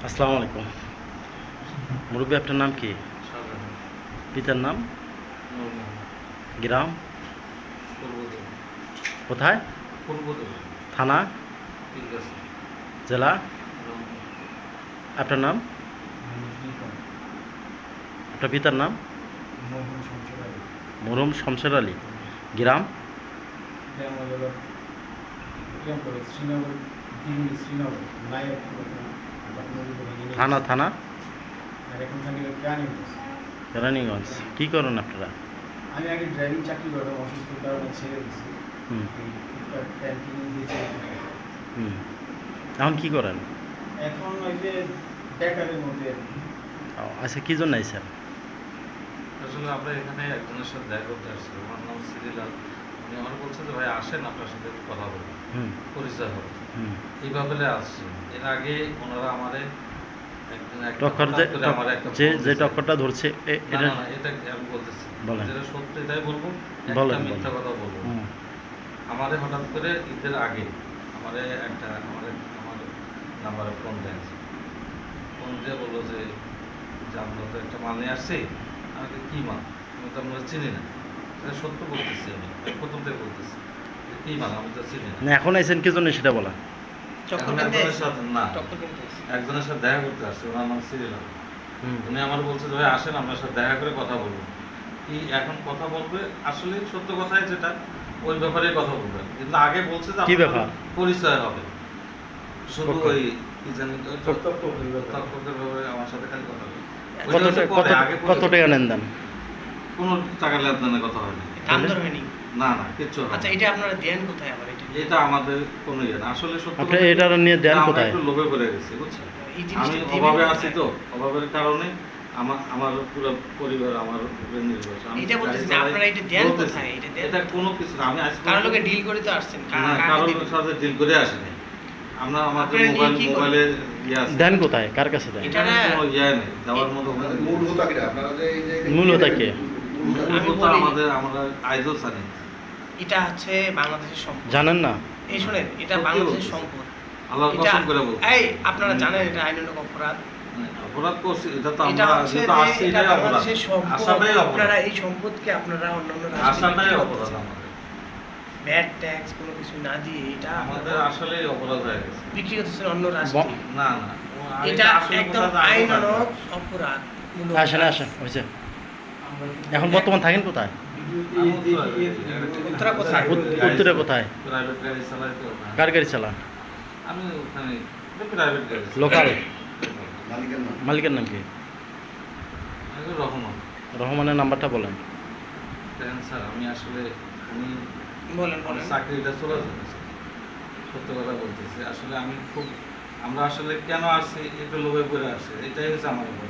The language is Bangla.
আসসালামু আলাইকুম। মুরব্বী, আপনার নাম কি? পিতার নাম? গ্রাম কোথায়? থানা? জেলা? আপনার নাম? আপনার পিতার নাম? মরহুম শমশের আলী। গ্রাম? থানা? থানা কেরানীগঞ্জ। কি করেন আপনারা? আমি আগে ড্রাইভিং চাকরি করতাম, অসুস্থতার কারণে ছেড়ে দিচ্ছি। এখন কি করেন? এখন ওই যে বেকারের মধ্যে। আচ্ছা, কি জন্য আইছেন? আসলে আমরা এখানে একজনের সাথে দেখা করতে আসছি, ওনার নাম সিরিলাল। উনি আমার বলছে যে ভাই আসেন, আপনার সাথে একটু কথা বলবো, পরিচয় হবে। এইভাবে আসছি। এর আগে ওনারা আমারে যে টক্করটা ধরছে এটা আমি বলতেছি, যেটা সত্য এটাই বলবো, একটা মিথ্যা কথা বলবো। আমারে হঠাৎ করে ঈদের আগে আমার নাম্বারে ফোন দেয়, ফোন দিয়ে বললো যে আমরা তো একটা মাল নিয়ে আসছি। আমাকে কি মাল? আমি তো আমরা চিনি না। এটা সত্য বলতেছি, আমি প্রথম থেকে বলতেছি কি মাল আমি তো চিনি না। এখন আইছেন কি জন্য সেটা বলা। একজনের সাথে দেখা করতে আসছে, ওনার নাম সিরিলাল। উনি আমার বলছে যে ভাই আসেন, আপনার সাথে দেখা করে কথা বলবো। কি এখন কথা বলবে? আসলে সত্য কথাই যেটা, ওই ব্যাপারে কথা বলবে। কিন্তু আগে বলছে যে কি ব্যাপার, পরিচয় হবে। শুধু ওই কি জানি আমার সাথে খালি কথা বলবে। কত টাকা নেন দেন? কোনো টাকা লেনদেনের কথা হয়নি। না না, কিচ্ছু না। আচ্ছা, এটা আপনারা দেন কোথায়? আবার এটা আমাদের কোনো ইয়ে না। আসলে সত্য আপনি এটা নিয়ে দেন কোথায়? একটু লোভে পড়ে গেছি, বুঝছেন? আমি অভাবে আছি, তো অভাবের কারণে আমার পুরো পরিবার আমার উপরে নির্ভর। এটা বলতেছি না, আপনারা এটা দেন কোথায়? এটা কোনো কিছু না। আমি আজ কারোর লগে ডিল করে তো আসছেন? কারোর সাথে ডিল করে আসিনি। আমরা আমাদের মোবাইলে দেন কোথায়, কার কাছে দেন? এটা কোনো ইয়ে নেই দেওয়ার মতো। মূল হোতা কি আপনারা যে এই যে মূল হোতা কে? আমরা আইজও জানি। এটা হচ্ছে বাংলাদেশের সম্পদ, জানেন না? এই শুনেন, এটা বাংলাদেশের সম্পদ। আল্লাহর কসম করে বলছি। এই আপনারা জানেন এটা আইনানুগ অপরাধ। অপরাধ করছি, এটা তো এটা আমরা হচ্ছে যেটা আসছি এটা এটাই অপরাধ। বাংলাদেশের সম্পদ। আশাটাই অপরাধ। আপনারা এই সম্পদকে আপনারা অন্যান্য আশাটাই অপরাধ আমাদের। ব্যাড ট্যাক্স কোনো কিছু না দিয়ে এটা আমাদের আসলেই অপরাধ হয়ে গেছে। বিক্রি করতেছেন অন্য রাষ্ট্রে। না না, এটা একদম আইনানুগ অপরাধ। আসেন আসেন, হয়েছে। এখন বর্তমান থাকেন কোথায়? উত্তরা কোথায়? উত্তরে কোথায়? প্রাইভেট গাড়ি চালাই তো। কার গাড়ি চালান? আমি ওখানে প্রাইভেট গাড়ি। লোকাল? মালিকের নাম? মালিকের নাম কি? রহমান। রহমানের নাম্বারটা বলেন। দেখেন স্যার, আমি আসলে বলেন চাকরিটা চলে যাচ্ছে, সত্য কথা বলতেছি। আসলে আমরা আসলে কেন আসছি, একটু লোভে পড়ে আসছি, এটাই হচ্ছে আমার ব্যাপার।